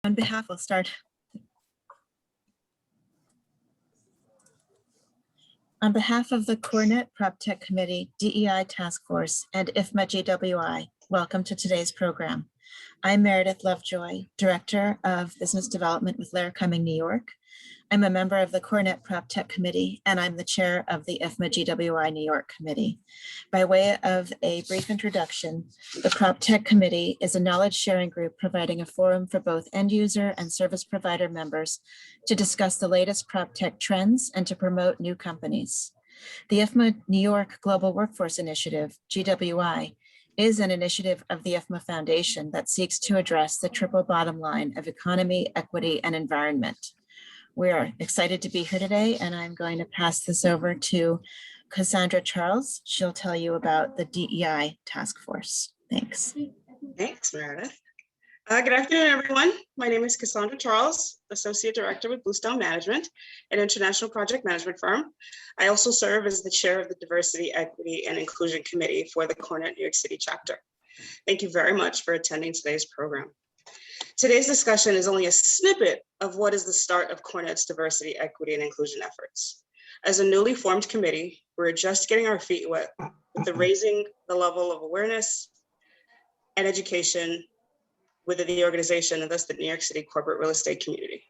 On behalf, we'll start. On behalf of the CoreNet PropTech Committee, DEI Task Force, and IFMA GWI, welcome to today's program. I'm Meredith Lovejoy, Director of Business Development with Laird Cumming, New York. I'm a member of the CoreNet PropTech Committee, and I'm the chair of the IFMA GWI New York Committee. By way of a brief introduction, the PropTech Committee is a knowledge sharing group providing a forum for both end user and service provider members to discuss the latest PropTech trends and to promote new companies. The IFMA New York Global Workforce Initiative, GWI, is an initiative of the IFMA Foundation that seeks to address the triple bottom line of economy, equity, and environment. We are excited to be here today, and I'm going to pass this over to Cassandra Charles. She'll tell you about the DEI task force. Thanks. Thanks, Meredith. Good afternoon, everyone. My name is Cassandra Charles, Associate Director with Bluestone Management, an international project management firm. I also serve as the chair of the Diversity, Equity, and Inclusion Committee for the CoreNet New York City chapter. Thank you very much for attending today's program. Today's discussion is only a snippet of what is the start of CoreNet's diversity, equity, and inclusion efforts. As a newly formed committee, we're just getting our feet wet with raising the level of awareness and education within the organization and thus the New York City corporate real estate community.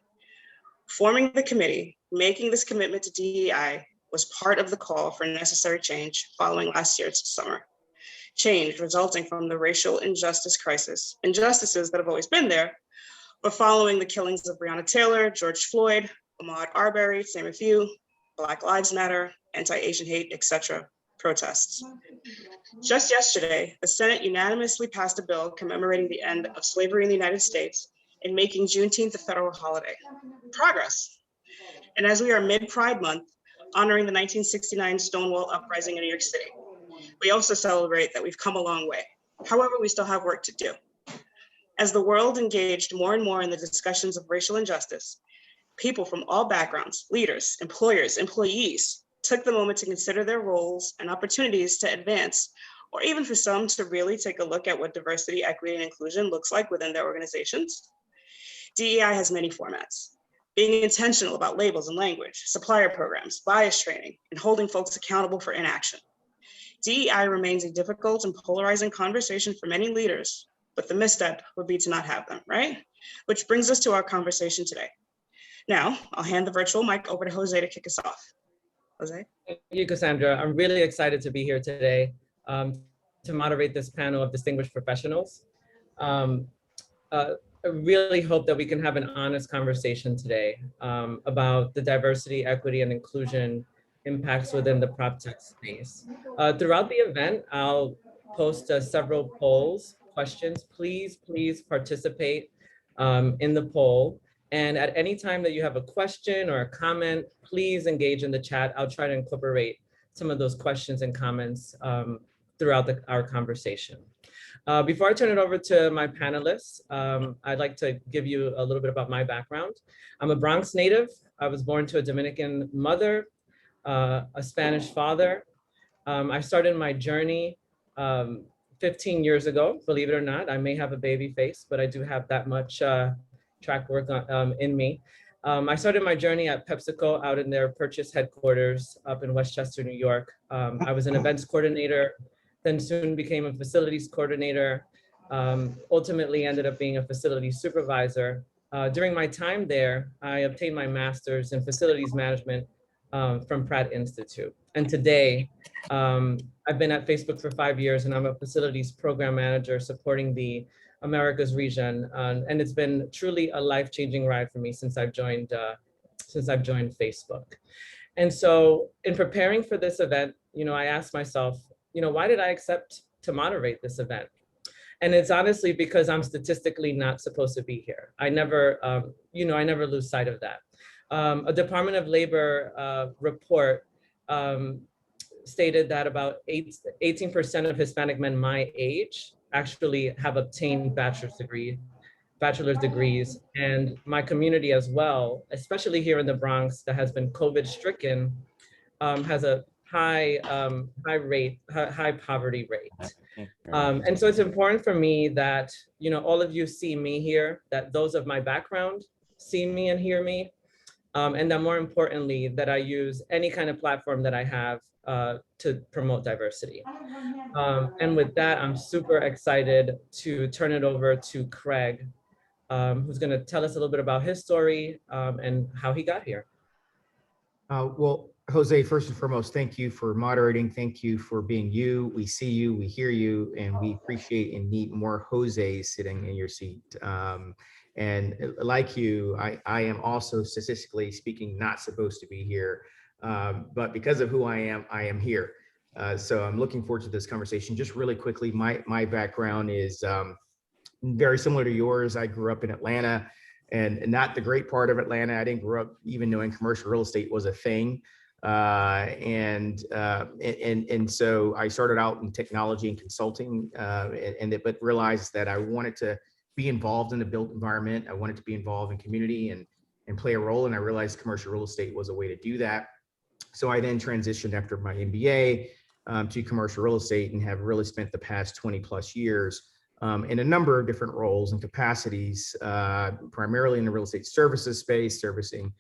Forming the committee, making this commitment to DEI was part of the call for necessary change following last year's summer. Change resulting from the racial injustice crisis, injustices that have always been there, but following the killings of Breonna Taylor, George Floyd, Ahmaud Arbery, to name a few, Black Lives Matter, anti-Asian hate, etc. protests. Just yesterday, the Senate unanimously passed a bill commemorating the end of slavery in the United States and making Juneteenth a federal holiday. Progress. And as we are mid-Pride Month, honoring the 1969 Stonewall Uprising in New York City, we also celebrate that we've come a long way. However, we still have work to do. As the world engaged more and more in the discussions of racial injustice, people from all backgrounds, leaders, employers, employees, took the moment to consider their roles and opportunities to advance, or even for some to really take a look at what diversity, equity, and inclusion looks like within their organizations. DEI has many formats. Being intentional about labels and language, supplier programs, bias training, and holding folks accountable for inaction. DEI remains a difficult and polarizing conversation for many leaders, but the misstep would be to not have them, right? Which brings us to our conversation today. Now, I'll hand the virtual mic over to Jose to kick us off. Jose? Thank you, Cassandra. I'm really excited to be here today to moderate this panel of distinguished professionals. I really hope that we can have an honest conversation today about the diversity, equity, and inclusion impacts within the PropTech space. Throughout the event, I'll post several polls, questions. Please participate in the poll. And at any time that you have a question or a comment, please engage in the chat. I'll try to incorporate some of those questions and comments throughout our conversation. Before I turn it over to my panelists, I'd like to give you a little bit about my background. I'm a Bronx native. I was born to a Dominican mother, a Spanish father. I started my journey 15 years ago, believe it or not. I may have a baby face, but I do have that much track work in me. I started my journey at PepsiCo out in their purchase headquarters up in Westchester, New York. I was an events coordinator, then soon became a facilities coordinator, ultimately ended up being a facilities supervisor. During my time there, I obtained my master's in facilities management from Pratt Institute. And today, I've been at Facebook for 5 years and I'm a facilities program manager supporting the Americas region. And it's been truly a life-changing ride for me since I've joined Facebook. And so in preparing for this event, I asked myself, why did I accept to moderate this event? And it's honestly because I'm statistically not supposed to be here. I never lose sight of that. A Department of Labor report stated that about 18% of Hispanic men my age actually have obtained bachelor's degrees. And my community as well, especially here in the Bronx that has been COVID stricken, has a high poverty rate. And so it's important for me that, you know, all of you see me here, that those of my background see me and hear me. And that more importantly, that I use any kind of platform that I have to promote diversity. And with that, I'm super excited to turn it over to Craig, who's going to tell us a little bit about his story and how he got here. Well, Jose, first and foremost, thank you for moderating. Thank you for being you. We see you, we hear you, and we appreciate and need more Jose's sitting in your seat. And like you, I am also, statistically speaking, not supposed to be here, but because of who I am here. So I'm looking forward to this conversation. Just really quickly, my background is very similar to yours. I grew up in Atlanta, and not the great part of Atlanta. I didn't grow up even knowing commercial real estate was a thing. And so I started out in technology and consulting, but realized that I wanted to be involved in the built environment. I wanted to be involved in community and play a role. And I realized commercial real estate was a way to do that. So I then transitioned after my MBA to commercial real estate and have really spent the past 20 plus years in a number of different roles and capacities, primarily in the real estate services space, servicing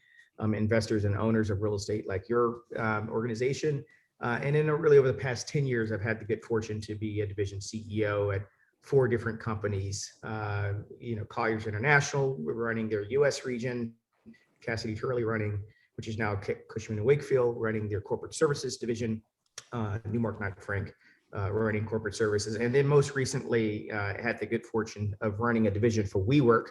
investors and owners of real estate like your organization. And then really over the past 10 years, I've had the good fortune to be a division CEO at 4 different companies. Colliers International, we're running their US region, Cassidy Turley running, which is now Cushman & Wakefield, running their corporate services division, Newmark Knight-Frank, running corporate services. And then most recently, had the good fortune of running a division for WeWork.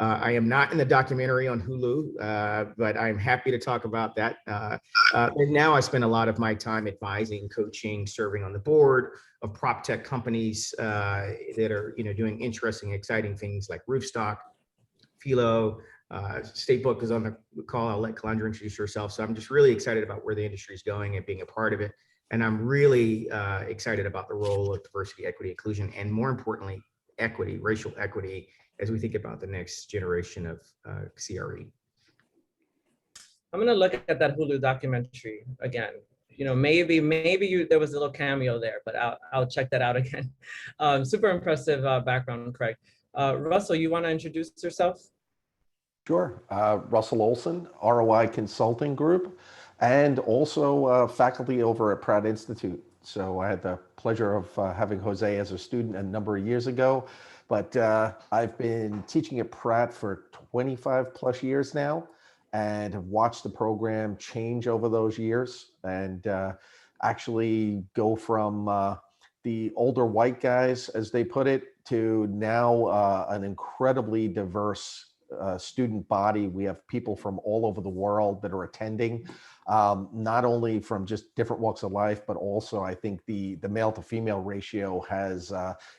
I am not in the documentary on Hulu, but I'm happy to talk about that. And now I spend a lot of my time advising, coaching, serving on the board of PropTech companies that are doing interesting, exciting things like Roofstock, Philo, Statebook is on the call. I'll let Calandra introduce herself. So I'm just really excited about where the industry is going and being a part of it. And I'm really excited about the role of diversity, equity, inclusion, and more importantly, equity, racial equity, as we think about the next generation of CRE. I'm gonna look at that Hulu documentary again. Maybe there was a little cameo there, but I'll check that out again. Super impressive background, Craig. Russell, you wanna introduce yourself? Sure, Russell Olson, ROI Consulting Group, and also faculty over at Pratt Institute. So I had the pleasure of having Jose as a student a number of years ago, but I've been teaching at Pratt for 25 plus years now and have watched the program change over those years and actually go from the older white guys, as they put it, to now an incredibly diverse student body. We have people from all over the world that are attending, not only from just different walks of life, but also I think the male to female ratio has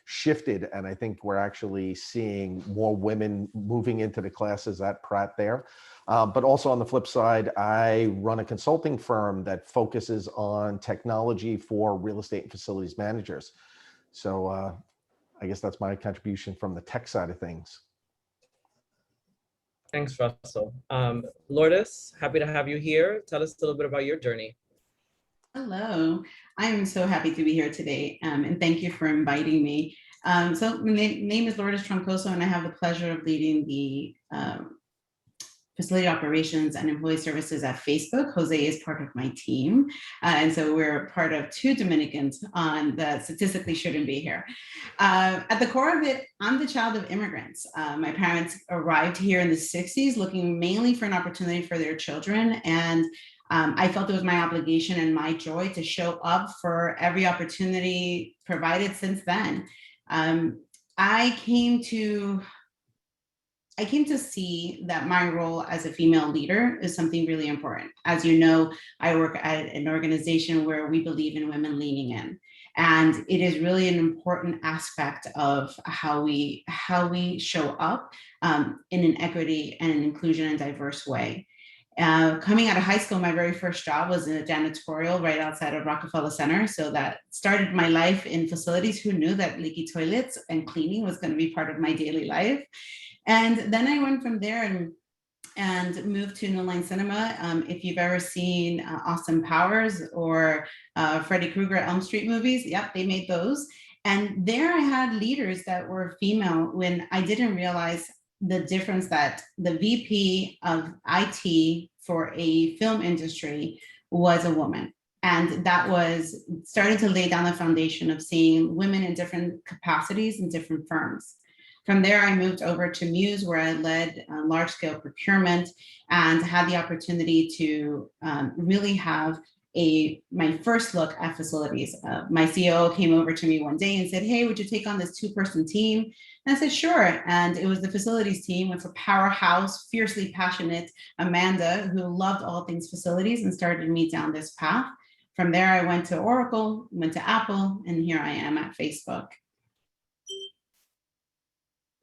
shifted. And I think we're actually seeing more women moving into the classes at Pratt there. But also on the flip side, I run a consulting firm that focuses on technology for real estate and facilities managers. So I guess that's my contribution from the tech side of things. Thanks, Russell. Lourdes, happy to have you here. Tell us a little bit about your journey. Hello, I am so happy to be here today, and thank you for inviting me. So my name is Lourdes Troncoso, and I have the pleasure of leading the facility operations and employee services at Facebook. Jose is part of my team. And so we're part of 2 Dominicans that statistically shouldn't be here. At the core of it, I'm the child of immigrants. My parents arrived here in the 60s looking mainly for an opportunity for their children. And I felt it was my obligation and my joy to show up for every opportunity provided since then. I came to see that my role as a female leader is something really important. As you know, I work at an organization where we believe in women leaning in. And it is really an important aspect of how we show up in an equity and an inclusion and diverse way. Coming out of high school, my very first job was in a janitorial right outside of Rockefeller Center. So that started my life in facilities. Who knew that leaky toilets and cleaning was going to be part of my daily life? And then I went from there and moved to New Line Cinema. If you've ever seen Austin Powers or Freddy Krueger Elm Street movies, yep, they made those. And there I had leaders that were female when I didn't realize the difference that the VP of IT for a film industry was a woman. And that was starting to lay down the foundation of seeing women in different capacities in different firms. From there, I moved over to Muse, where I led large-scale procurement and had the opportunity to really have my first look at facilities. My COO came over to me one day and said, "Hey, would you take on this 2-person team?" And I said, "Sure." And it was the facilities team with a powerhouse, fiercely passionate Amanda, who loved all things facilities and started me down this path. From there, I went to Oracle, went to Apple, and here I am at Facebook.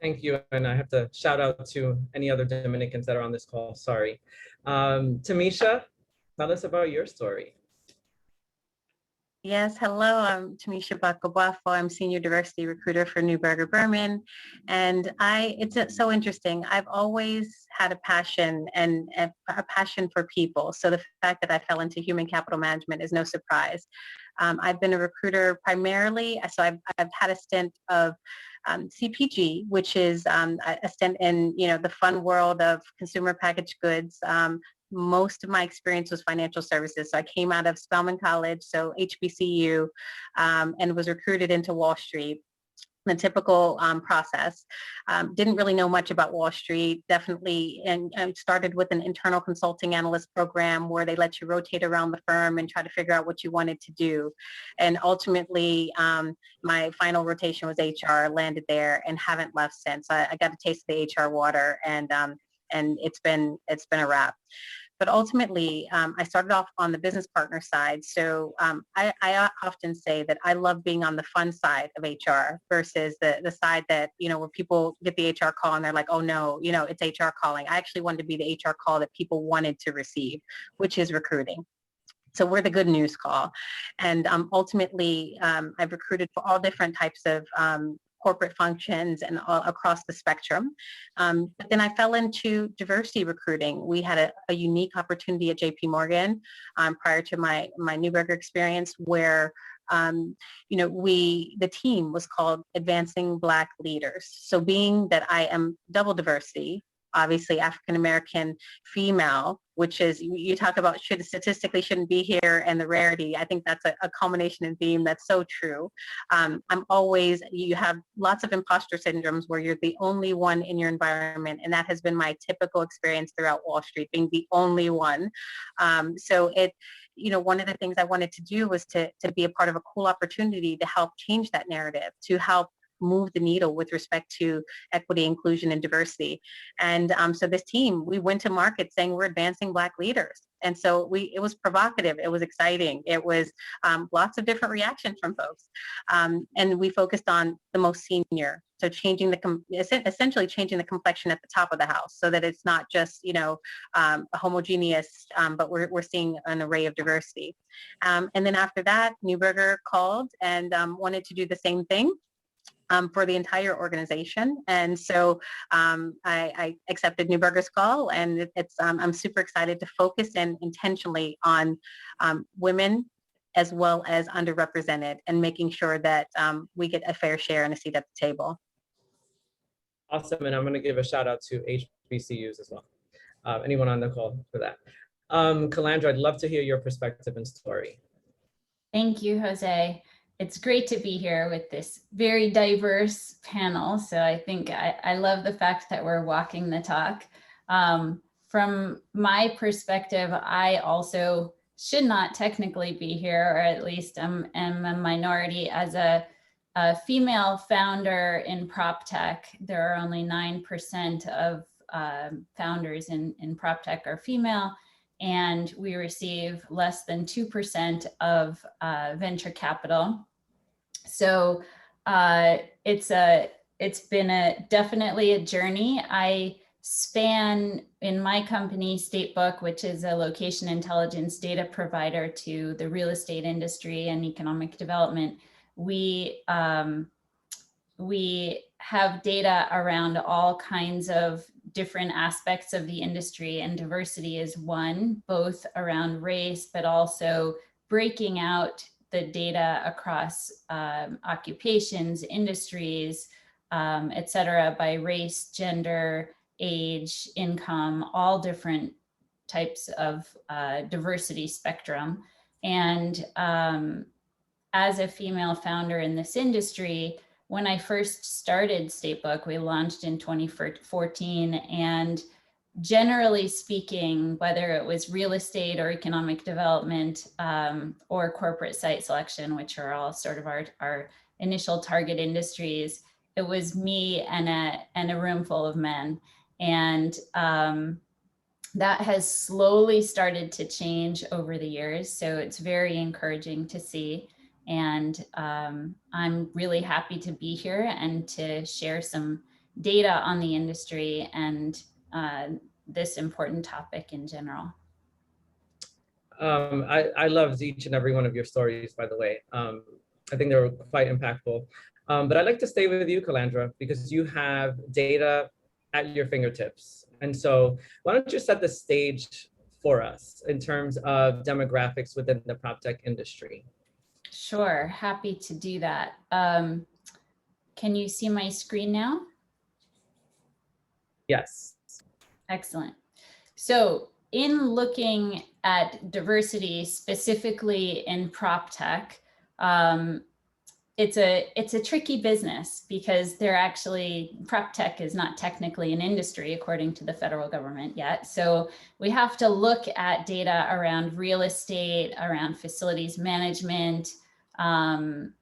Thank you. And I have to shout out to any other Dominicans that are on this call. Sorry. Tamisha, tell us about your story. Yes, hello, I'm Tamisha Baako-Boafo. I'm Senior Diversity Recruiter for Neuberger Berman. And it's so interesting. I've always had a passion and a passion for people. So the fact that I fell into human capital management is no surprise. I've been a recruiter primarily, so I've had a stint of CPG, which is a stint in the fun world of consumer packaged goods. Most of my experience was financial services. So I came out of Spelman College, so HBCU, and was recruited into Wall Street. The typical process. Didn't really know much about Wall Street, definitely, and started with an internal consulting analyst program where they let you rotate around the firm and try to figure out what you wanted to do. And ultimately, my final rotation was HR, landed there and haven't left since. I got a taste of the HR water, and it's been a wrap. But ultimately, I started off on the business partner side. So I often say that I love being on the fun side of HR versus the side that, where people get the HR call and they're like, oh no, it's HR calling. I actually wanted to be the HR call that people wanted to receive, which is recruiting. So we're the good news call. And ultimately, I've recruited for all different types of corporate functions and all across the spectrum. But then I fell into diversity recruiting. We had a unique opportunity at JP Morgan prior to my Neuberger experience where the team was called Advancing Black Leaders. So being that I am double diversity, obviously African-American female, which is, you talk about statistically shouldn't be here and the rarity. I think that's a culmination and theme that's so true. You have lots of imposter syndromes where you're the only one in your environment. And that has been my typical experience throughout Wall Street, being the only one. So one of the things I wanted to do was to be a part of a cool opportunity to help change that narrative, to help move the needle with respect to equity, inclusion, and diversity. And so this team, we went to market saying we're advancing Black leaders. And so it was provocative. It was exciting. It was lots of different reactions from folks. And we focused on the most senior. So essentially changing the complexion at the top of the house so that it's not just, a homogeneous, but we're seeing an array of diversity. And then after that, Neuberger called and wanted to do the same thing. For the entire organization. And so I accepted Neuberger's call, and I'm super excited to focus in intentionally on women as well as underrepresented and making sure that we get a fair share and a seat at the table. Awesome, and I'm gonna give a shout out to HBCUs as well. Anyone on the call for that. Calandra, I'd love to hear your perspective and story. Thank you, Jose. It's great to be here with this very diverse panel. So I think I love the fact that we're walking the talk. From my perspective, I also should not technically be here, or at least am a minority. As a female founder in PropTech, there are only 9% of founders in PropTech are female. And we receive less than 2% of venture capital. So it's been definitely a journey. I span in my company, Statebook, which is a location intelligence data provider to the real estate industry and economic development. We have data around all kinds of different aspects of the industry, and diversity is one, both around race, but also breaking out the data across occupations, industries, et cetera, by race, gender, age, income, all different types of diversity spectrum. And as a female founder in this industry, when I first started Statebook, we launched in 2014, and generally speaking, whether it was real estate or economic development or corporate site selection, which are all sort of our initial target industries, it was me and a room full of men. And that has slowly started to change over the years. So it's very encouraging to see. And I'm really happy to be here and to share some data on the industry and this important topic in general. I loved each and every one of your stories, by the way. I think they were quite impactful. But I'd like to stay with you, Calandra, because you have data at your fingertips. And so why don't you set the stage for us in terms of demographics within the PropTech industry? Sure, happy to do that. Can you see my screen now? Yes. Excellent. So in looking at diversity, specifically in PropTech, it's a tricky business because PropTech is not technically an industry according to the federal government yet. So we have to look at data around real estate, around facilities management, and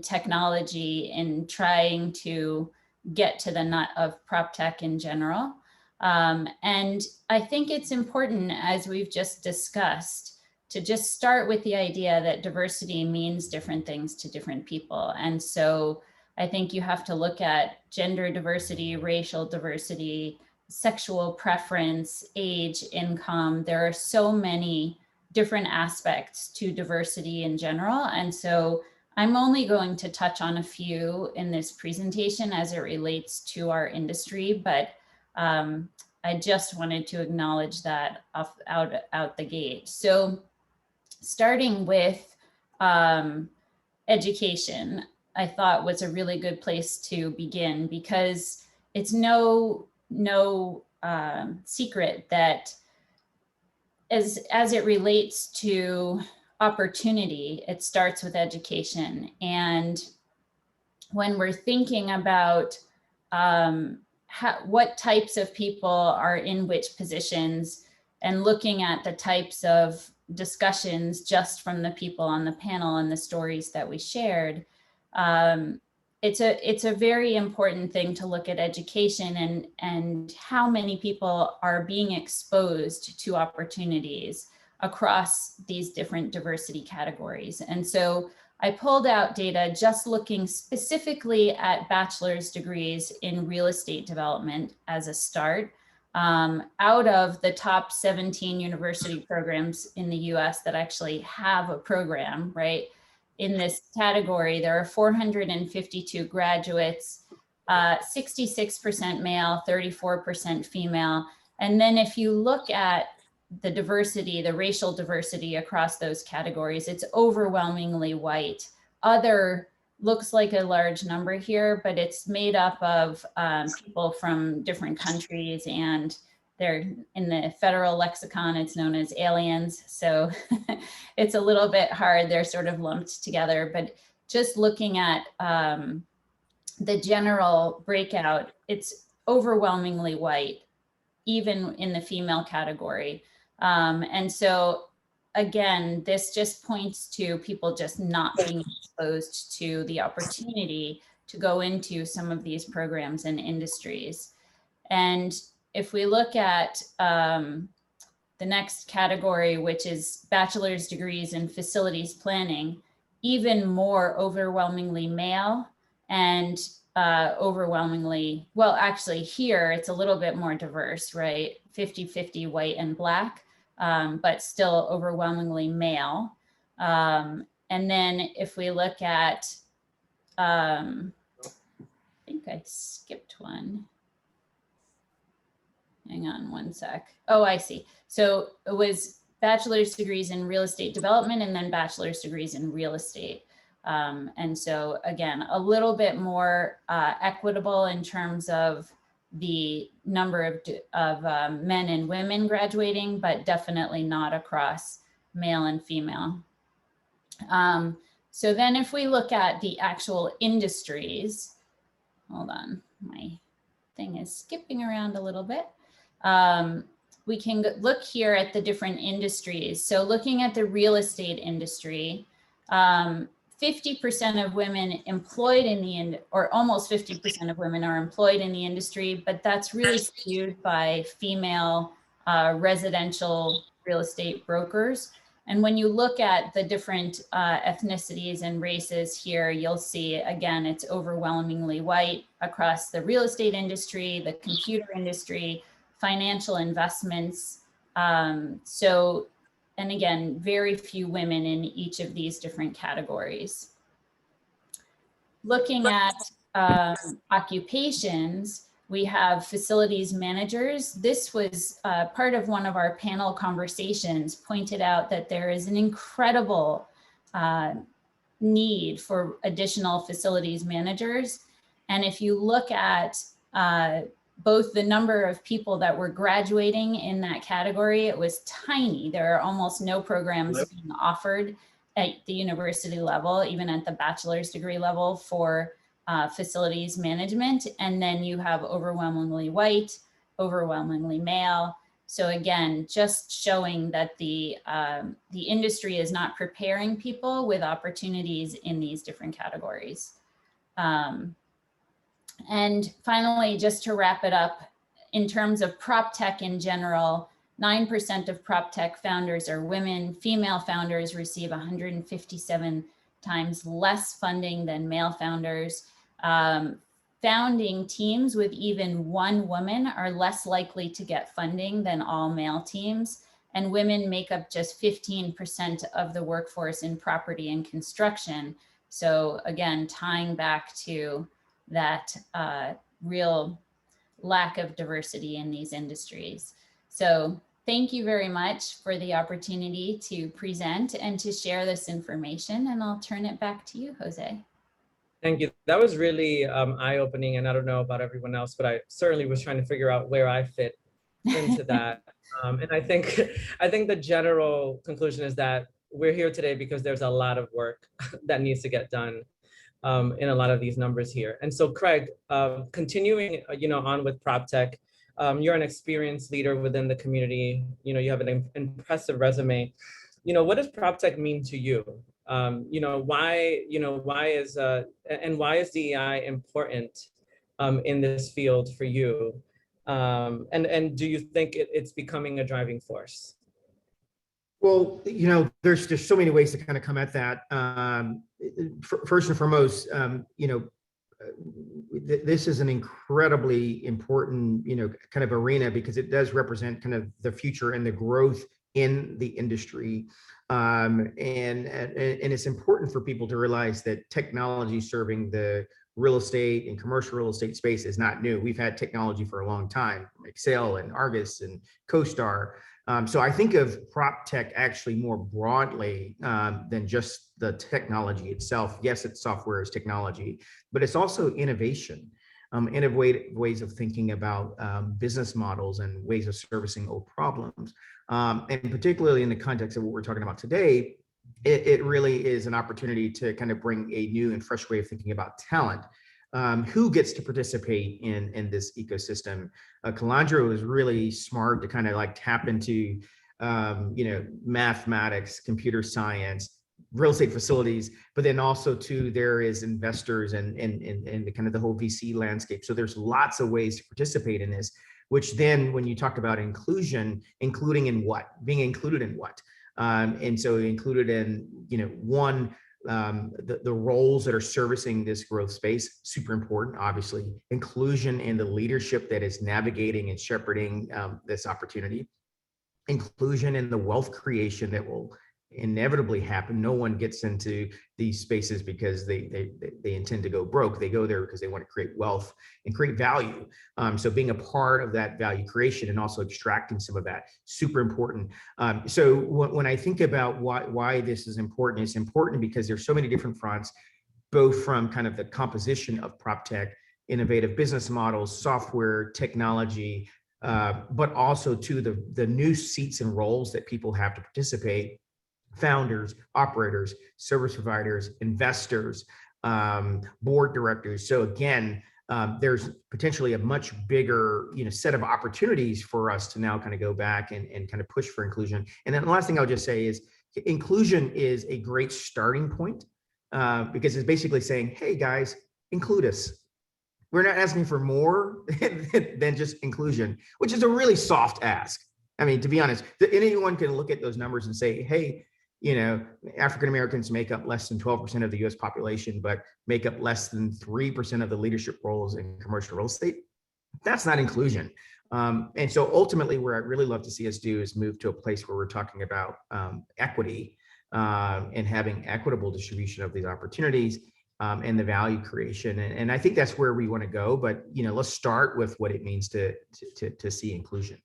technology in trying to get to the nut of PropTech in general. And I think it's important, as we've just discussed, to just start with the idea that diversity means different things to different people. And so I think you have to look at gender diversity, racial diversity, sexual preference, age, income. There are so many different aspects to diversity in general. And so I'm only going to touch on a few in this presentation as it relates to our industry, but I just wanted to acknowledge that out the gate. So starting with education, I thought was a really good place to begin, because it's no secret that as it relates to opportunity, it starts with education. And when we're thinking about what types of people are in which positions, and looking at the types of discussions just from the people on the panel and the stories that we shared, it's a very important thing to look at education and how many people are being exposed to opportunities across these different diversity categories. And so I pulled out data just looking specifically at bachelor's degrees in real estate development as a start. Out of the top 17 university programs in the US that actually have a program, right? In this category, there are 452 graduates, 66% male, 34% female. And then if you look at the diversity, the racial diversity across those categories, it's overwhelmingly white. Other looks like a large number here, but it's made up of people from different countries, and they're in the federal lexicon, it's known as aliens. So it's a little bit hard, they're sort of lumped together, but just looking at the general breakout, it's overwhelmingly white, even in the female category. And so again, this just points to people just not being exposed to the opportunity to go into some of these programs and industries. And if we look at the next category, which is bachelor's degrees in facilities planning, even more overwhelmingly male and overwhelmingly, well, actually here it's a little bit more diverse, right? 50-50 white and black. But still overwhelmingly male. And then if we look at, I think I skipped one. Hang on one sec. Oh, I see. So it was bachelor's degrees in real estate development and then bachelor's degrees in real estate. And so again, a little bit more equitable in terms of the number of men and women graduating, but definitely not across male and female. So then if we look at the actual industries, hold on, my thing is skipping around a little bit. We can look here at the different industries. So looking at the real estate industry, 50% of women employed in the, or almost 50% of women are employed in the industry, but that's really skewed by female residential real estate brokers. And when you look at the different ethnicities and races here, you'll see, again, it's overwhelmingly white across the real estate industry, the computer industry, financial investments. And again, very few women in each of these different categories. Looking at occupations, we have facilities managers. This was part of one of our panel conversations, pointed out that there is an incredible need for additional facilities managers. And if you look at both the number of people that were graduating in that category, it was tiny. There are almost no programs being offered at the university level, even at the bachelor's degree level for facilities management. And then you have overwhelmingly white, overwhelmingly male. So again, just showing that the industry is not preparing people with opportunities in these different categories. And finally, just to wrap it up, in terms of PropTech in general, 9% of PropTech founders are women. Female founders receive 157 times less funding than male founders. Founding teams with even one woman are less likely to get funding than all male teams. And women make up just 15% of the workforce in property and construction. So again, tying back to that real lack of diversity in these industries. So thank you very much for the opportunity to present and to share this information, and I'll turn it back to you, Jose. Thank you. That was really eye-opening, and I don't know about everyone else, but I certainly was trying to figure out where I fit into that. And I think the general conclusion is that we're here today because there's a lot of work that needs to get done in a lot of these numbers here. And so Craig, continuing on with PropTech, you're an experienced leader within the community. You have an impressive resume. What does PropTech mean to you? Why is DEI important in this field for you? And do you think it's becoming a driving force? Well, there's so many ways to kind of come at that. First and foremost, this is an incredibly important, kind of arena, because it does represent kind of the future and the growth in the industry. And it's important for people to realize that technology serving the real estate and commercial real estate space is not new. We've had technology for a long time, Excel and Argus and CoStar. So I think of PropTech actually more broadly than just the technology itself. Yes, it's software is technology, but it's also innovation, innovative ways of thinking about business models and ways of servicing old problems. And particularly in the context of what we're talking about today, it really is an opportunity to kind of bring a new and fresh way of thinking about talent. Who gets to participate in this ecosystem? Calandra was really smart to kind of like tap into, mathematics, computer science, real estate facilities, but then also too, there is investors and the kind of the whole VC landscape. So there's lots of ways to participate in this, which then when you talk about inclusion, including in what, being included in what? And so included in, the roles that are servicing this growth space, super important, obviously. Inclusion in the leadership that is navigating and shepherding this opportunity. Inclusion in the wealth creation that will inevitably happen. No one gets into these spaces because they intend to go broke. They go there because they want to create wealth and create value. So being a part of that value creation and also extracting some of that, super important. So when I think about why this is important, it's important because there's so many different fronts, both from kind of the composition of PropTech, innovative business models, software, technology, but also to the new seats and roles that people have to participate: founders, operators, service providers, investors, board directors. So again, there's potentially a much bigger, set of opportunities for us to now kind of go back and kind of push for inclusion. And then the last thing I'll just say is inclusion is a great starting point, because it's basically saying, hey guys, include us. We're not asking for more than just inclusion, which is a really soft ask. I mean, to be honest, anyone can look at those numbers and say, hey, African Americans make up less than 12% of the US population, but make up less than 3% of the leadership roles in commercial real estate. That's not inclusion. And so ultimately, where I'd really love to see us do is move to a place where we're talking about equity and having equitable distribution of these opportunities and the value creation. And I think that's where we want to go. But let's start with what it means to see inclusion.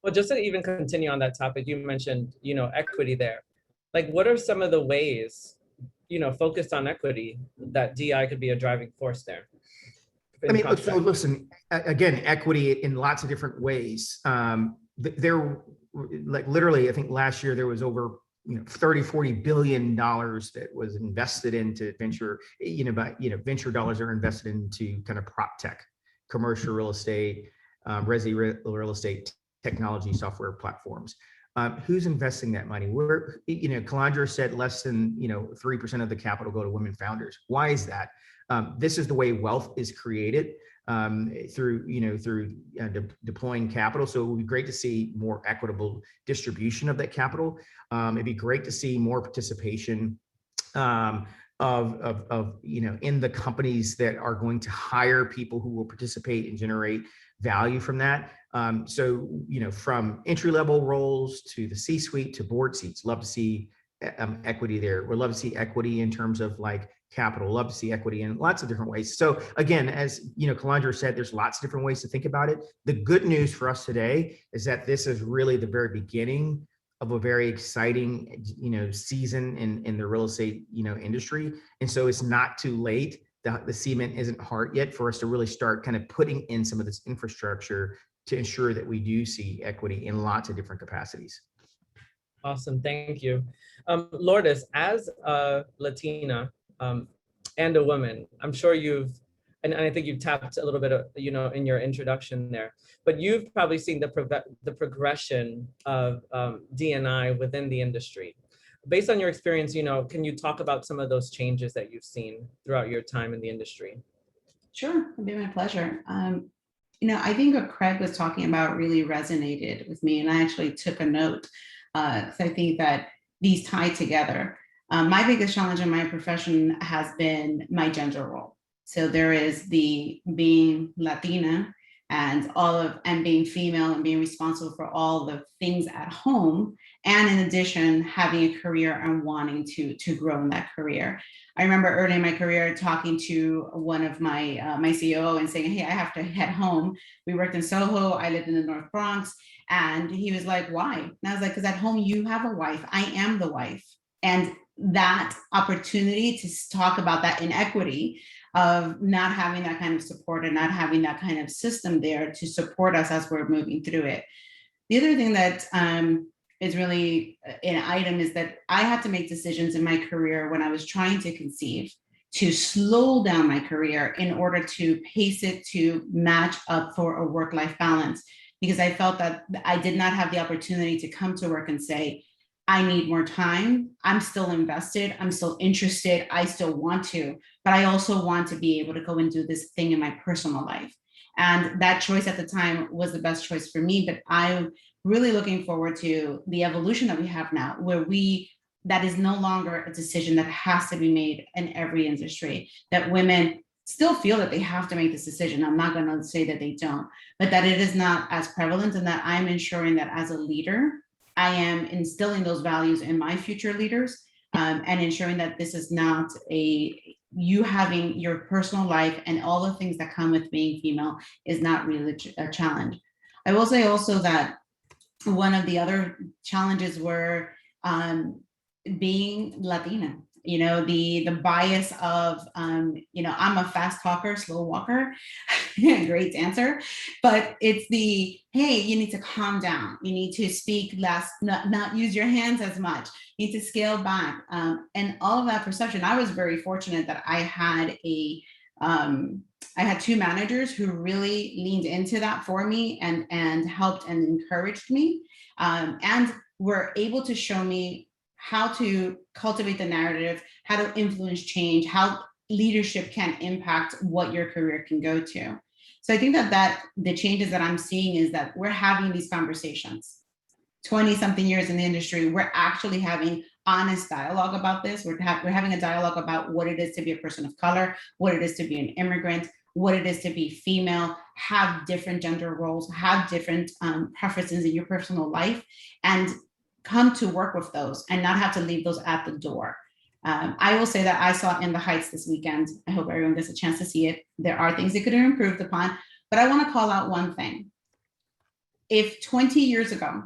Well, just to even continue on that topic, you mentioned, equity there. Like, what are some of the ways, focused on equity, that DEI could be a driving force there? I mean, so listen, again, equity in lots of different ways. There, like literally, I think last year there was over, $30-40 billion that was invested into venture, venture dollars are invested into kind of PropTech, commercial real estate, resi real estate, technology, software platforms. Who's investing that money? Calandra said less than 3% of the capital go to women founders. Why is that? This is the way wealth is created, through deploying capital. So it would be great to see more equitable distribution of that capital. It'd be great to see more participation of in the companies that are going to hire people who will participate and generate value from that. So from entry-level roles to the C-suite to board seats, love to see equity there. We'd love to see equity in terms of like capital, love to see equity in lots of different ways. So again, as Calandra said, there's lots of different ways to think about it. The good news for us today is that this is really the very beginning of a very exciting, season in the real estate, industry. And so it's not too late. The cement isn't hard yet for us to really start kind of putting in some of this infrastructure to ensure that we do see equity in lots of different capacities. Awesome, thank you. Lourdes, as a Latina and a woman, I'm sure and I think you've tapped a little bit of, in your introduction there, but you've probably seen the progression of D&I within the industry. Based on your experience, can you talk about some of those changes that you've seen throughout your time in the industry? Sure, it'd be my pleasure. I think what Craig was talking about really resonated with me, and I actually took a note. So I think that these tie together. My biggest challenge in my profession has been my gender role. So there is the being Latina and being female and being responsible for all the things at home. And in addition, having a career and wanting to grow in that career. I remember early in my career talking to one of my CEO and saying, hey, I have to head home. We worked in Soho. I lived in the North Bronx. And he was like, why? And I was like, because at home you have a wife. I am the wife. And that opportunity to talk about that inequity of not having that kind of support and not having that kind of system there to support us as we're moving through it. The other thing that is really an item is that I had to make decisions in my career when I was trying to conceive to slow down my career in order to pace it to match up for a work-life balance, because I felt that I did not have the opportunity to come to work and say, I need more time. I'm still invested. I'm still interested. I still want to, but I also want to be able to go and do this thing in my personal life. And that choice at the time was the best choice for me, but I'm really looking forward to the evolution that we have now, where that is no longer a decision that has to be made in every industry, that women still feel that they have to make this decision. I'm not going to say that they don't, but that it is not as prevalent, and that I'm ensuring that as a leader, I am instilling those values in my future leaders, and ensuring that this is not you having your personal life and all the things that come with being female is not really a challenge. I will say also that one of the other challenges were being Latina. You know, the bias of, you know, I'm a fast talker, slow walker, great dancer, but it's the, hey, you need to calm down. You need to speak less, not use your hands as much. You need to scale back, and all of that perception. I was very fortunate that I had I had two managers who really leaned into that for me and helped and encouraged me, and were able to show me how to cultivate the narrative, how to influence change, how leadership can impact what your career can go to. So I think that the changes that I'm seeing is that we're having these conversations. 20 something years in the industry, we're actually having honest dialogue about this. We're having a dialogue about what it is to be a person of color, what it is to be an immigrant, what it is to be female, have different gender roles, have different preferences in your personal life, and come to work with those and not have to leave those at the door. I will say that I saw In the Heights this weekend. I hope everyone gets a chance to see it. There are things that could have improved upon, but I want to call out one thing. If 20 years ago,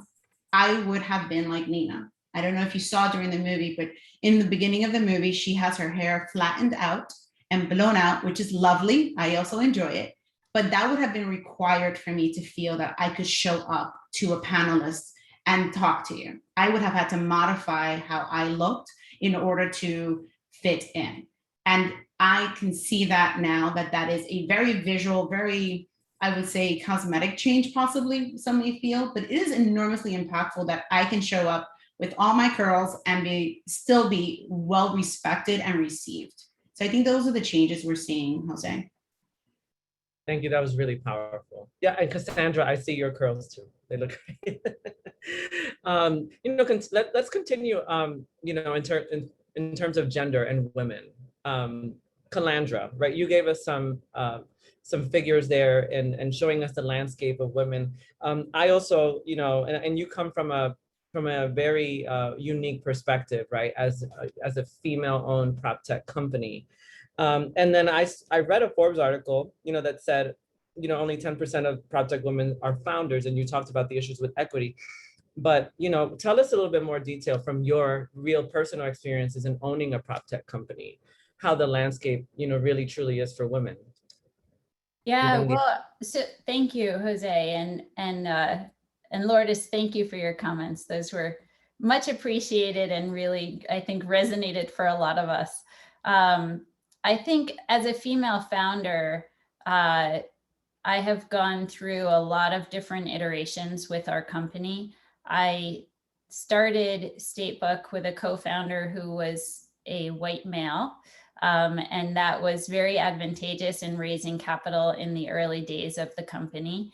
I would have been like Nina. I don't know if you saw during the movie, but in the beginning of the movie, she has her hair flattened out and blown out, which is lovely. I also enjoy it. But that would have been required for me to feel that I could show up to a panelist and talk to you. I would have had to modify how I looked in order to fit in. And I can see that now that is a very visual, very, I would say, cosmetic change, possibly some may feel, but it is enormously impactful that I can show up with all my curls and still be well respected and received. So I think those are the changes we're seeing, Jose. Thank you. That was really powerful. Yeah, and Cassandra, I see your curls too. They look great. You know, let's continue. You know, in terms of gender and women. Calandra, right? You gave us some figures there and showing us the landscape of women. I also, you know, and you come from a very unique perspective, right? As a female-owned PropTech company. And then I read a Forbes article, you know, that said, you know, only 10% of PropTech women are founders, and you talked about the issues with equity. But, you know, tell us a little bit more detail from your real personal experiences in owning a PropTech company, how the landscape, you know, really truly is for women. Yeah, well, so thank you, Jose, and Lourdes, thank you for your comments. Those were much appreciated and really, I think, resonated for a lot of us. I think as a female founder, I have gone through a lot of different iterations with our company. I started Statebook with a co-founder who was a white male, and that was very advantageous in raising capital in the early days of the company.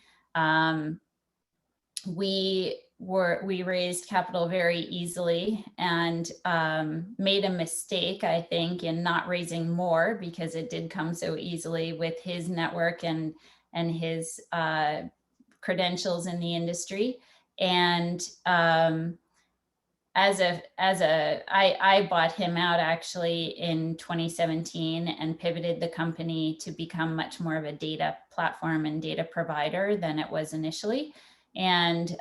We raised capital very easily and made a mistake, I think, in not raising more because it did come so easily with his network and his credentials in the industry. And I bought him out actually in 2017 and pivoted the company to become much more of a data platform and data provider than it was initially. And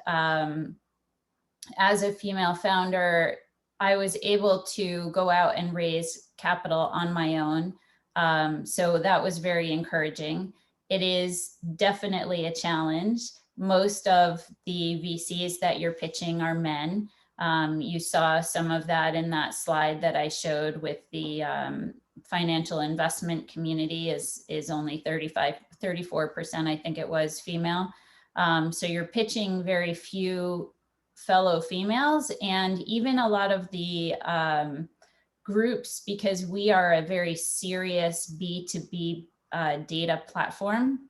as a female founder, I was able to go out and raise capital on my own. So that was very encouraging. It is definitely a challenge. Most of the VCs that you're pitching are men. You saw some of that in that slide that I showed with the financial investment community is only 34%, I think it was, female. So you're pitching very few fellow females, and even a lot of the groups, because we are a very serious B2B data platform.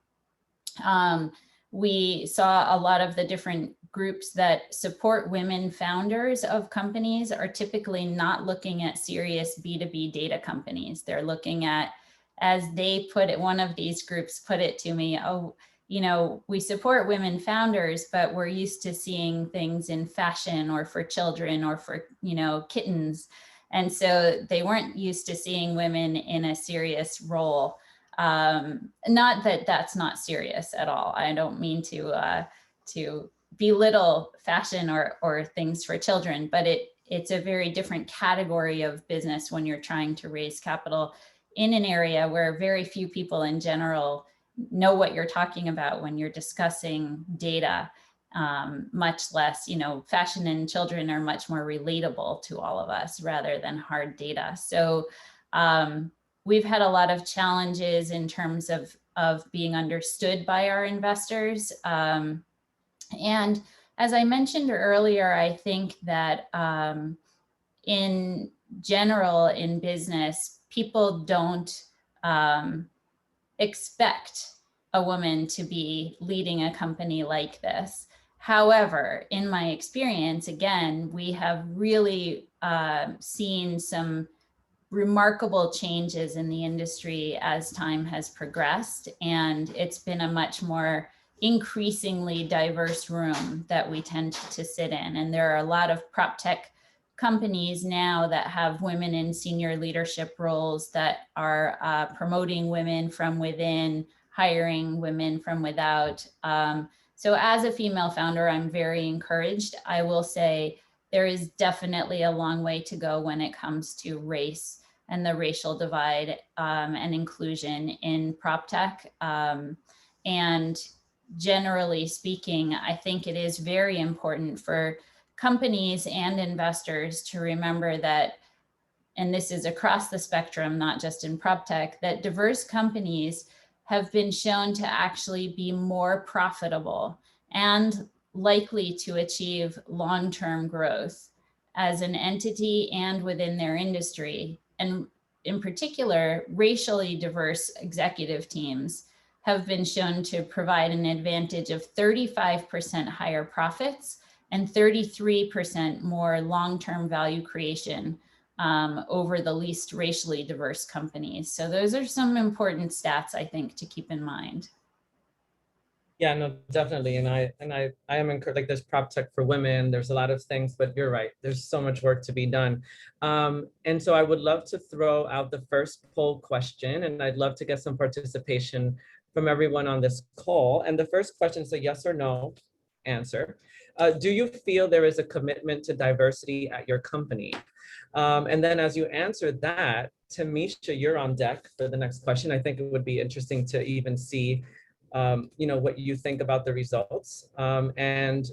We saw a lot of the different groups that support women founders of companies are typically not looking at serious B2B data companies. They're looking at, as they put it, one of these groups put it to me, oh, we support women founders, but we're used to seeing things in fashion or for children or for, kittens. And so they weren't used to seeing women in a serious role. Not that that's not serious at all. I don't mean to belittle fashion or things for children, but it's a very different category of business when you're trying to raise capital in an area where very few people in general know what you're talking about when you're discussing data, much less, fashion and children are much more relatable to all of us rather than hard data. So we've had a lot of challenges in terms of being understood by our investors. And as I mentioned earlier, I think that in general in business, people don't expect a woman to be leading a company like this. However, in my experience, again, we have really seen some remarkable changes in the industry as time has progressed, and it's been a much more increasingly diverse room that we tend to sit in. And there are a lot of PropTech companies now that have women in senior leadership roles that are promoting women from within, hiring women from without. So as a female founder, I'm very encouraged. I will say there is definitely a long way to go when it comes to race and the racial divide and inclusion in PropTech. And generally speaking, I think it is very important for companies and investors to remember that, and this is across the spectrum, not just in PropTech, that diverse companies have been shown to actually be more profitable and likely to achieve long-term growth as an entity and within their industry. And in particular, racially diverse executive teams have been shown to provide an advantage of 35% higher profits and 33% more long-term value creation over the least racially diverse companies. So those are some important stats, I think, to keep in mind. Yeah, no, definitely. And I am encouraged, like there's PropTech for women, there's a lot of things, but you're right, there's so much work to be done. And so I would love to throw out the first poll question, and I'd love to get some participation from everyone on this call. And the first question is a yes or no answer. Do you feel there is a commitment to diversity at your company? And then as you answer that, Tamisha, you're on deck for the next question. I think it would be interesting to even see what you think about the results. In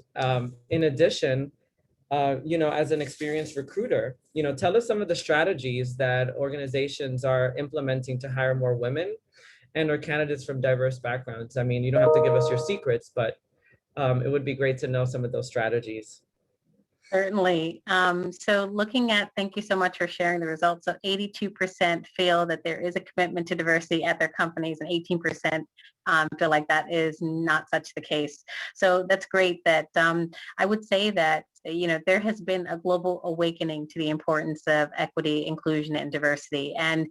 addition, as an experienced recruiter, tell us some of the strategies that organizations are implementing to hire more women and or candidates from diverse backgrounds. I mean, you don't have to give us your secrets, but it would be great to know some of those strategies. Certainly. So looking at, thank you so much for sharing the results. So 82% feel that there is a commitment to diversity at their companies, and 18% feel like that is not such the case. So that's great that I would say that, there has been a global awakening to the importance of equity, inclusion, and diversity. And,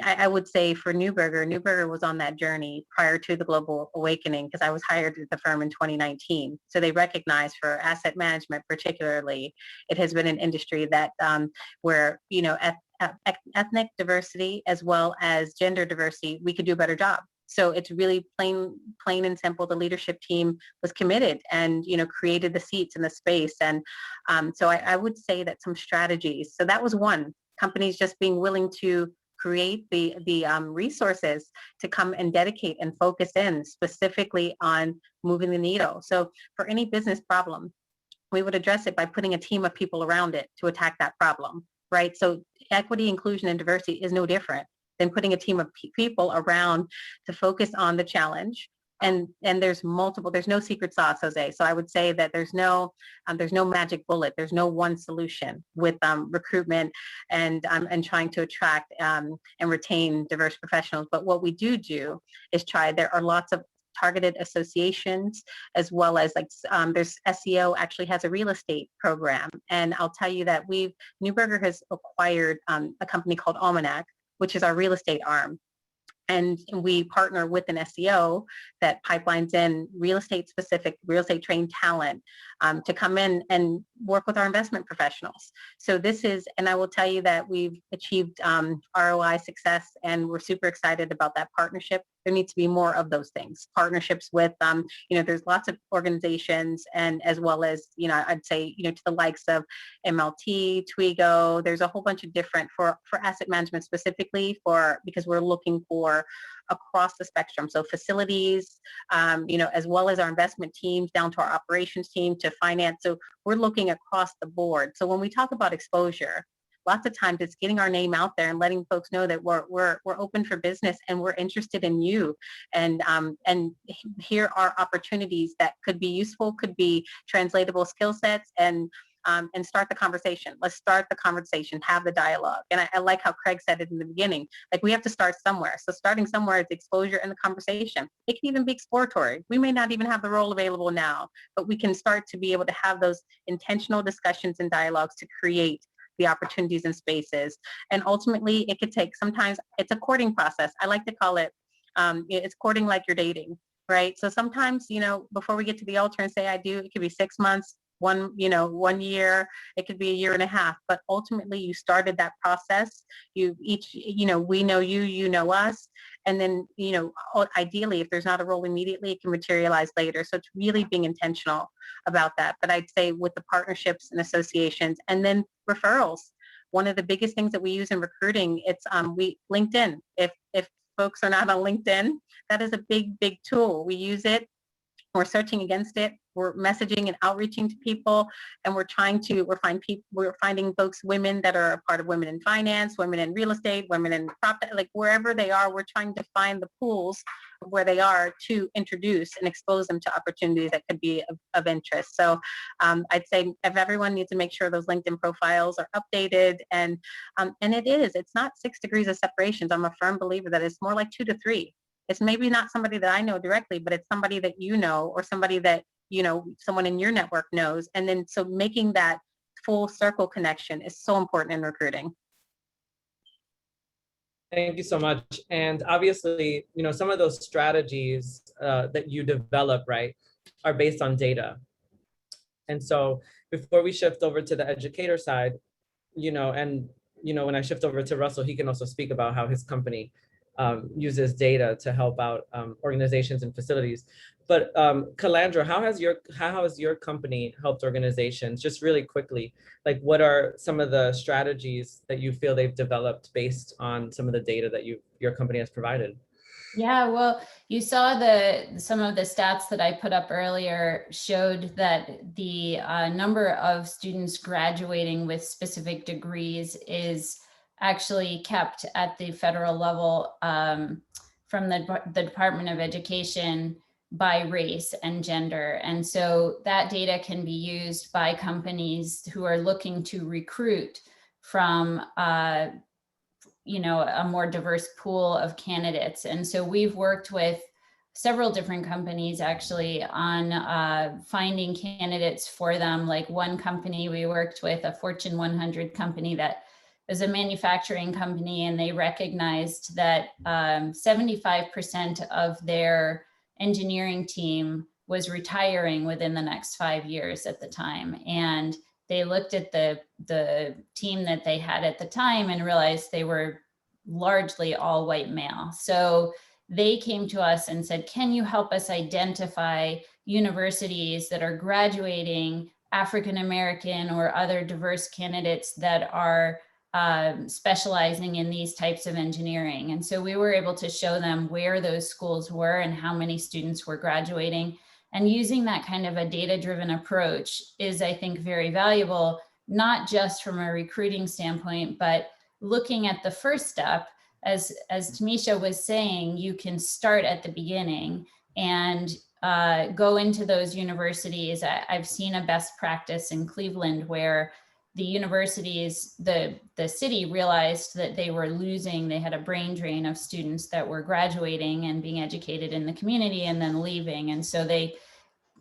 I would say for Neuberger was on that journey prior to the global awakening, because I was hired at the firm in 2019. So they recognize for asset management particularly, it has been an industry that where, ethnic diversity as well as gender diversity, we could do a better job. So it's really plain and simple. The leadership team was committed and, created the seats and the space. And so I would say that some strategies. So that was one. Companies just being willing to create the resources to come and dedicate and focus in specifically on moving the needle. So for any business problem, we would address it by putting a team of people around it to attack that problem, right? So equity, inclusion, and diversity is no different than putting a team of people around to focus on the challenge. And there's no secret sauce, Jose. So I would say that there's no magic bullet. There's no one solution with recruitment and trying to attract and retain diverse professionals. But what we do is there are lots of targeted associations, as well as there's SEO actually has a real estate program. And I'll tell you that Neuberger has acquired a company called Almanac, which is our real estate arm. And we partner with an SEO that pipelines in real estate trained talent to come in and work with our investment professionals. So this is, and I will tell you that we've achieved ROI success, and we're super excited about that partnership. There needs to be more of those things. Partnerships with, there's lots of organizations, and as well as, I'd say, to the likes of MLT, Twigo. There's a whole bunch of different for asset management specifically because we're looking for across the spectrum. So facilities, as well as our investment teams down to our operations team to finance. So we're looking across the board. So when we talk about exposure, lots of times it's getting our name out there and letting folks know that we're open for business and we're interested in you. And here are opportunities that could be useful, could be translatable skill sets, and start the conversation. Let's start the conversation, have the dialogue. And I like how Craig said it in the beginning, like we have to start somewhere. So starting somewhere is exposure in the conversation. It can even be exploratory. We may not even have the role available now, but we can start to be able to have those intentional discussions and dialogues to create the opportunities and spaces. And ultimately it could take, sometimes it's a courting process. I like to call it, it's courting like you're dating, right? So sometimes, before we get to the altar and say I do, it could be 6 months, 1 year, it could be a year and a half, but ultimately you started that process. You each, we know you, you know us. And then, ideally, if there's not a role immediately, it can materialize later. So it's really being intentional about that. But I'd say with the partnerships and associations, and then referrals, one of the biggest things that we use in recruiting, it's LinkedIn. If folks are not on LinkedIn, that is a big tool. We use it. We're searching against it. We're messaging and outreaching to people, and we're finding folks, women that are a part of women in finance, women in real estate, women in PropTech, like wherever they are, we're trying to find the pools of where they are to introduce and expose them to opportunities that could be of interest. So I'd say if everyone needs to make sure those LinkedIn profiles are updated, and it's not 6 degrees of separations. I'm a firm believer that it's more like 2 to 3. It's maybe not somebody that I know directly, but it's somebody that you know, or somebody that, someone in your network knows. And then, so making that full circle connection is so important in recruiting. Thank you so much. And obviously, some of those strategies that you develop, right, are based on data. And so before we shift over to the educator side, when I shift over to Russell, he can also speak about how his company uses data to help out organizations and facilities. But Calandra, how has your company helped organizations? Just really quickly, like what are some of the strategies that you feel they've developed based on some of the data that your company has provided? Yeah, well, you saw some of the stats that I put up earlier showed that the number of students graduating with specific degrees is actually kept at the federal level from the Department of Education by race and gender. And so that data can be used by companies who are looking to recruit from a more diverse pool of candidates. And so we've worked with several different companies actually on finding candidates for them. Like one company we worked with, a Fortune 100 company that is a manufacturing company, and they recognized that 75% of their engineering team was retiring within the next 5 years at the time. And they looked at the team that they had at the time and realized they were largely all white male. So they came to us and said, can you help us identify universities that are graduating African-American or other diverse candidates that are specializing in these types of engineering? And so we were able to show them where those schools were and how many students were graduating. And using that kind of a data-driven approach is, I think, very valuable, not just from a recruiting standpoint, but looking at the first step. As Tamisha was saying, you can start at the beginning and go into those universities. I've seen a best practice in Cleveland where the universities, the city realized that they had a brain drain of students that were graduating and being educated in the community and then leaving. And so they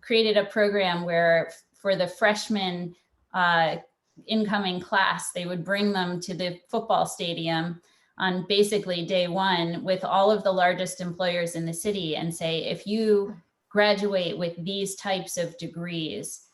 created a program where for the freshman incoming class, they would bring them to the football stadium on basically day one with all of the largest employers in the city and say, if you graduate with these types of degrees,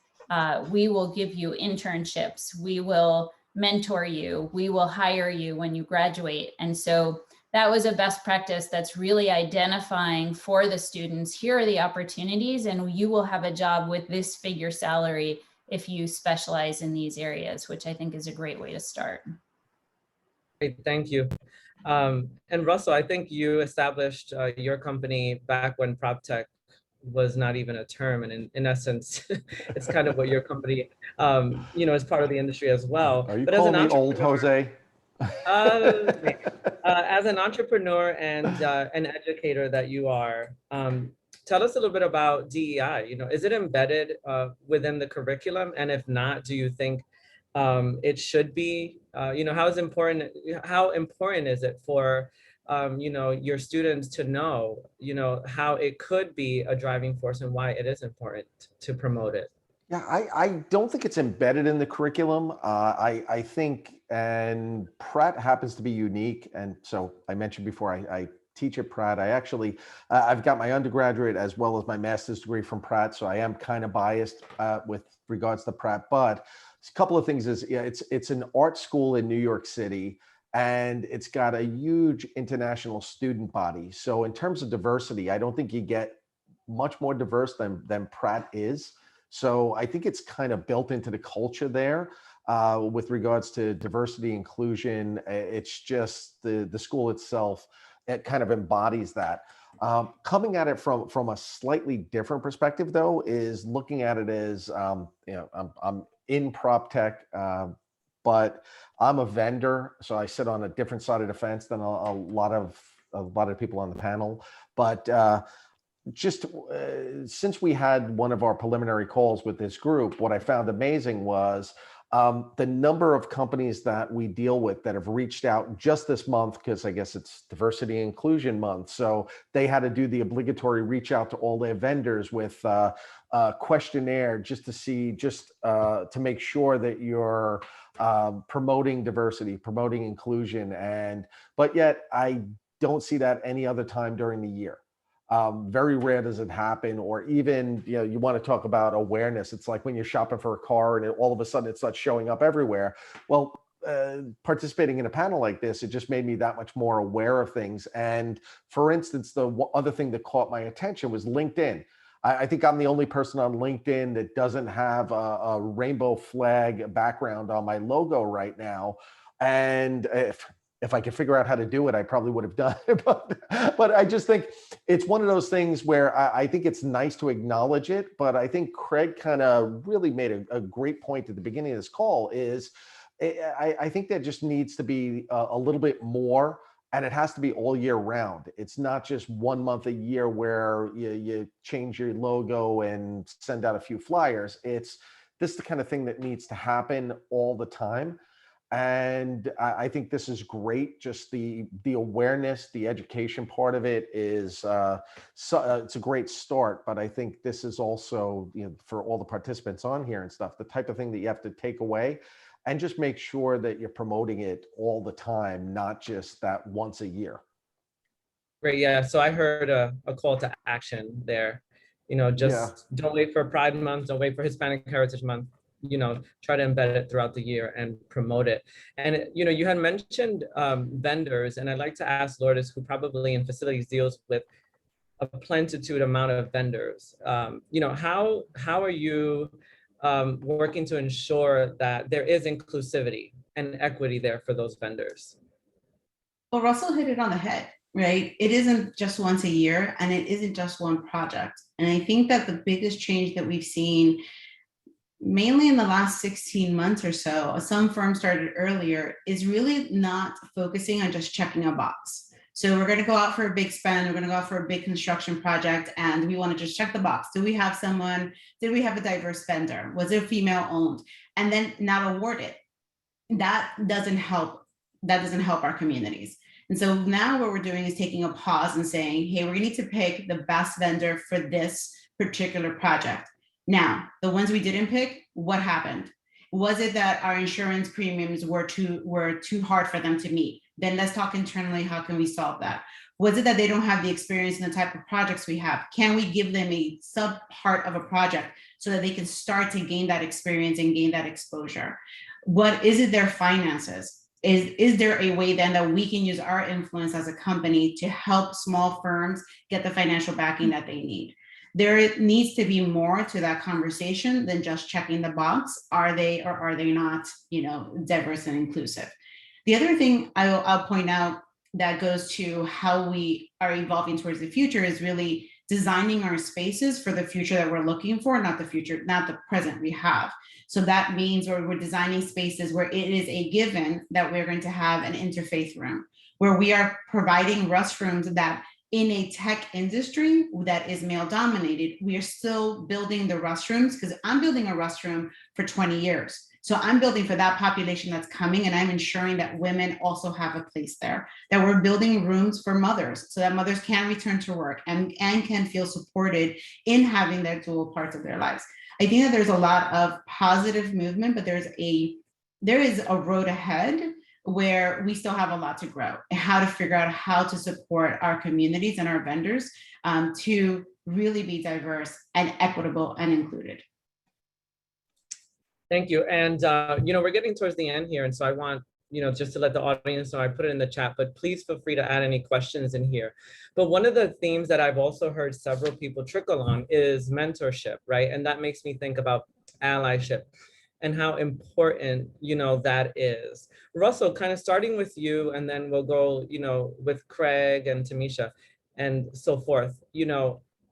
we will give you internships, we will mentor you, we will hire you when you graduate. And so that was a best practice that's really identifying for the students, here are the opportunities, and you will have a job with this figure salary if you specialize in these areas, which I think is a great way to start. Great, thank you. And Russell, I think you established your company back when PropTech was not even a term, and in essence, it's kind of what your company, is part of the industry as well. Are you But calling me old, Jose? As an entrepreneur and an educator that you are, tell us a little bit about DEI. Is it embedded within the curriculum? And if not, do you think it should be? How important is it for your students to know, how it could be a driving force and why it is important to promote it? Yeah, I don't think it's embedded in the curriculum. I think, and Pratt happens to be unique. And so I mentioned before, I teach at Pratt. I actually, I've got my undergraduate as well as my master's degree from Pratt. So I am kind of biased with regards to Pratt. But a couple of things is, it's an art school in New York City, and it's got a huge international student body. So in terms of diversity, I don't think you get much more diverse than Pratt is. So I think it's kind of built into the culture there with regards to diversity, inclusion. It's just the school itself, it kind of embodies that. Coming at it from a slightly different perspective, though, is looking at it as, I'm in PropTech, but I'm a vendor, so I sit on a different side of the fence than a lot of people on the panel. But just since we had one of our preliminary calls with this group, what I found amazing was the number of companies that we deal with that have reached out just this month, because I guess it's Diversity and Inclusion Month. So they had to do the obligatory reach out to all their vendors with a questionnaire just to see, to make sure that you're promoting diversity, promoting inclusion. But yet I don't see that any other time during the year. Very rare does it happen, or even, you want to talk about awareness. It's like when you're shopping for a car and all of a sudden it starts showing up everywhere. Well, participating in a panel like this, it just made me that much more aware of things. And for instance, the other thing that caught my attention was LinkedIn. I think I'm the only person on LinkedIn that doesn't have a rainbow flag background on my logo right now. And if I could figure out how to do it, I probably would have done it. But I just think it's one of those things where I think it's nice to acknowledge it. But I think Craig kind of really made a great point at the beginning of this call is I think there just needs to be a little bit more, and it has to be all year round. It's not just 1 month a year where you change your logo and send out a few flyers. This is the kind of thing that needs to happen all the time. And I think this is great. Just the awareness, the education part of it is it's a great start. But I think this is also, for all the participants on here and stuff, the type of thing that you have to take away and just make sure that you're promoting it all the time, not just that once a year. Great, yeah. So I heard a call to action there. Don't wait for Pride Month, don't wait for Hispanic Heritage Month. Try to embed it throughout the year and promote it. And, you had mentioned vendors, and I'd like to ask Lourdes, who probably in facilities deals with a plentitude amount of vendors. How are you working to ensure that there is inclusivity and equity there for those vendors? Well, Russell hit it on the head, right? It isn't just once a year, and it isn't just one project. And I think that the biggest change that we've seen mainly in the last 16 months or so, some firms started earlier, is really not focusing on just checking a box. So we're going to go out for a big spend, we're going to go out for a big construction project, and we want to just check the box. Do we have someone, did we have a diverse vendor? Was it female owned? And then not award it. That doesn't help our communities. And so now what we're doing is taking a pause and saying, hey, we need to pick the best vendor for this particular project. Now, the ones we didn't pick, what happened? Was it that our insurance premiums were too hard for them to meet? Then let's talk internally, how can we solve that? Was it that they don't have the experience in the type of projects we have? Can we give them a sub part of a project so that they can start to gain that experience and gain that exposure? What is it their finances? Is there a way then that we can use our influence as a company to help small firms get the financial backing that they need? There needs to be more to that conversation than just checking the box. Are they or are they not, diverse and inclusive? The other thing I'll point out that goes to how we are evolving towards the future is really designing our spaces for the future that we're looking for, not the present we have. So that means we're designing spaces where it is a given that we're going to have an interfaith room, where we are providing restrooms that in a tech industry that is male dominated, we are still building the restrooms, because I'm building a restroom for 20 years. So I'm building for that population that's coming, and I'm ensuring that women also have a place there, that we're building rooms for mothers so that mothers can return to work and can feel supported in having their dual parts of their lives. I think that there's a lot of positive movement, but there is a road ahead where we still have a lot to grow, and how to figure out how to support our communities and our vendors to really be diverse and equitable and included. Thank you. And, we're getting towards the end here. And so I want, just to let the audience know, I put it in the chat, but please feel free to add any questions in here. But one of the themes that I've also heard several people trickle on is mentorship, right? And that makes me think about allyship and how important, that is. Russell, kind of starting with you, and then we'll go, with Craig and Tamisha and so forth.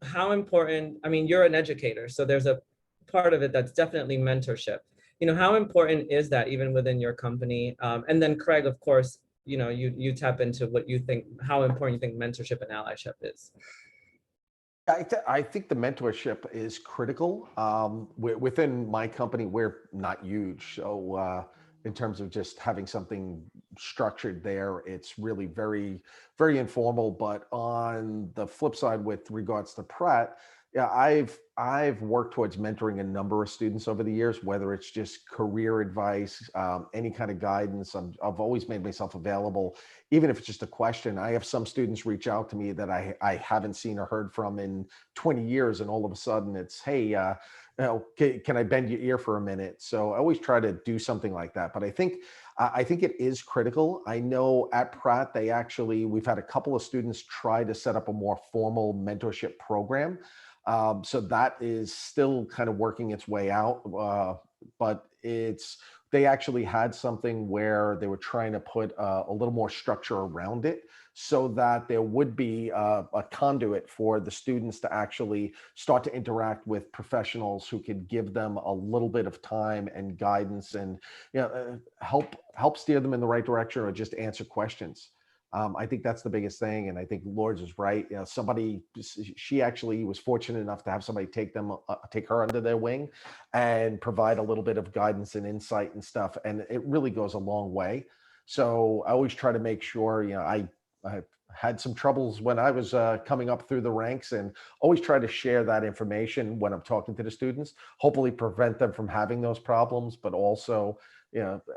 How important, you're an educator, so there's a part of it that's definitely mentorship. How important is that even within your company? And then Craig, of course, you tap into what you think, how important you think mentorship and allyship is. I think the mentorship is critical. Within my company, we're not huge. So in terms of just having something structured there, it's really very, very informal. But on the flip side, with regards to Pratt, yeah, I've worked towards mentoring a number of students over the years, whether it's just career advice, any kind of guidance. I've always made myself available, even if it's just a question. I have some students reach out to me that I haven't seen or heard from in 20 years, and all of a sudden it's, hey, can I bend your ear for a minute? So I always try to do something like that. But I think it is critical. I know at Pratt, we've had a couple of students try to set up a more formal mentorship program. So that is still kind of working its way out, but they actually had something where they were trying to put a little more structure around it, so that there would be a conduit for the students to actually start to interact with professionals who could give them a little bit of time and guidance, and help steer them in the right direction, or just answer questions. I think that's the biggest thing. And I think Lourdes is right. She actually was fortunate enough to have somebody take her under their wing and provide a little bit of guidance and insight and stuff. And it really goes a long way. So I always try to make sure, I had some troubles when I was coming up through the ranks, and always try to share that information when I'm talking to the students, hopefully prevent them from having those problems, but also,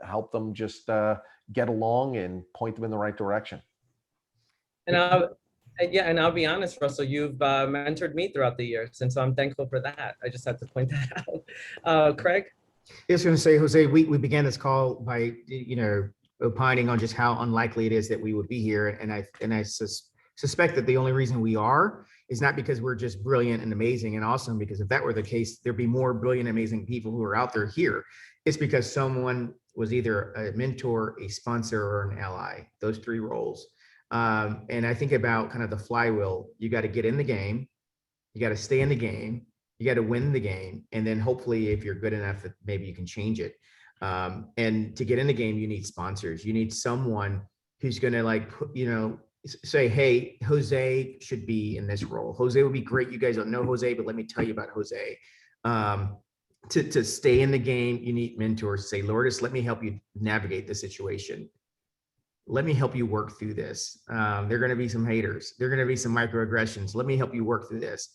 help them just get along and point them in the right direction. And I'll be honest, Russell, you've mentored me throughout the years, and so I'm thankful for that. I just had to point that out. Craig? I was going to say, Jose, we began this call by, opining on just how unlikely it is that we would be here. And I suspect that the only reason we are is not because we're just brilliant and amazing and awesome, because if that were the case, there'd be more brilliant, amazing people who are out there here. It's because someone was either a mentor, a sponsor, or an ally, those three roles. And I think about kind of the flywheel. You got to get in the game, you got to stay in the game, you got to win the game. And then hopefully, if you're good enough, that maybe you can change it. And to get in the game, you need sponsors. You need someone who's going to say, hey, Jose should be in this role. Jose would be great. You guys don't know Jose, but let me tell you about Jose. To stay in the game, you need mentors. Say, Lourdes, let me help you navigate the situation. Let me help you work through this. There are going to be some haters. There are going to be some microaggressions. Let me help you work through this.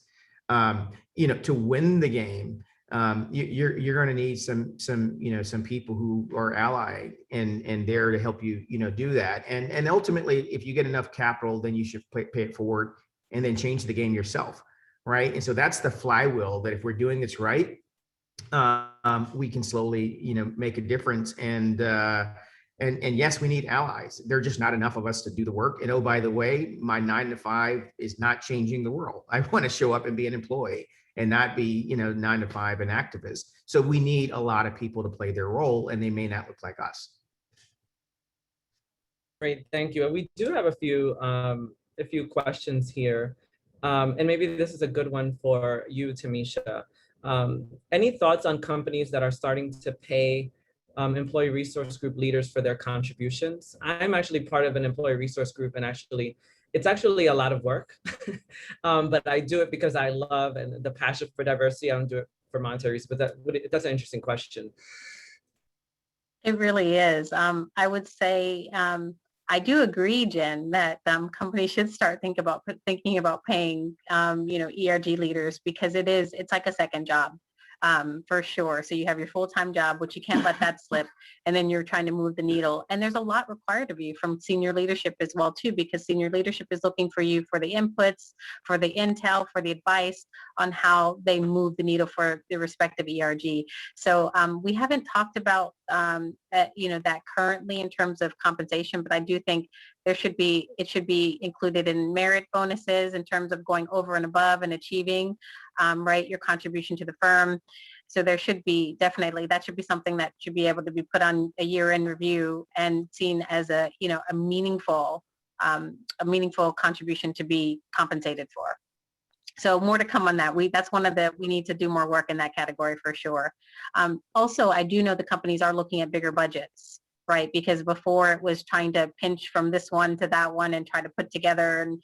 To win the game, you're going to need some people who are allied and there to help you, do that. And ultimately, if you get enough capital, then you should pay it forward and then change the game yourself, right? And so that's the flywheel that if we're doing this right, we can slowly, make a difference. And yes, we need allies. There are just not enough of us to do the work. And oh, by the way, my 9 to 5 is not changing the world. I want to show up and be an employee and not be, 9 to 5 an activist. So we need a lot of people to play their role, and they may not look like us. Great, thank you. And we do have a few questions here. And maybe this is a good one for you, Tamisha. Any thoughts on companies that are starting to pay employee resource group leaders for their contributions? I'm actually part of an employee resource group, and it's actually a lot of work, but I do it because I love and the passion for diversity. I don't do it for monetary reasons, but that's an interesting question. It really is. I would say I do agree, Jen, that companies should start thinking about paying ERG leaders, because it's like a second job. For sure. So you have your full-time job, which you can't let that slip. And then you're trying to move the needle. And there's a lot required of you from senior leadership as well, too, because senior leadership is looking for you for the inputs, for the intel, for the advice on how they move the needle for the respective ERG. So we haven't talked about that currently in terms of compensation, but I do think it should be included in merit bonuses in terms of going over and above and achieving your contribution to the firm. So there should be that should be something that should be able to be put on a year-end review and seen as a meaningful contribution to be compensated for. So more to come on that. We need to do more work in that category for sure. Also, I do know the companies are looking at bigger budgets, right? Because before it was trying to pinch from this one to that one and try to put together and,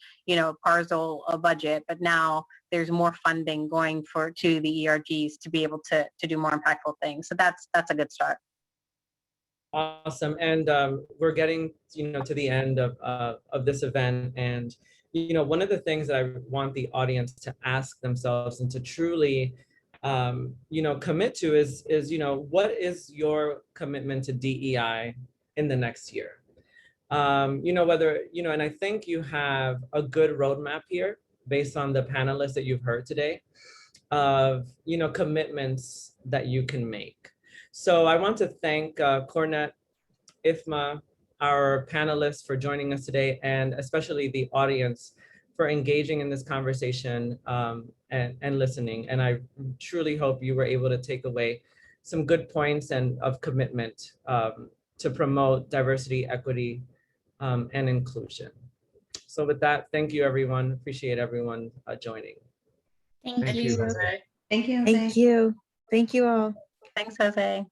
parcel a budget. But now there's more funding going to the ERGs to be able to do more impactful things. So that's a good start. Awesome. And we're getting, to the end of this event. And, one of the things that I want the audience to ask themselves and to truly, commit to is, what is your commitment to DEI in the next year? And I think you have a good roadmap here based on the panelists that you've heard today of, commitments that you can make. So I want to thank CoreNet, IFMA, our panelists for joining us today, and especially the audience for engaging in this conversation and listening. And I truly hope you were able to take away some good points and of commitment to promote diversity, equity, and inclusion. So with that, thank you, everyone. Appreciate everyone joining. Thank you. Thank you, Jose. Thank you. Thank you all. Thanks, Jose.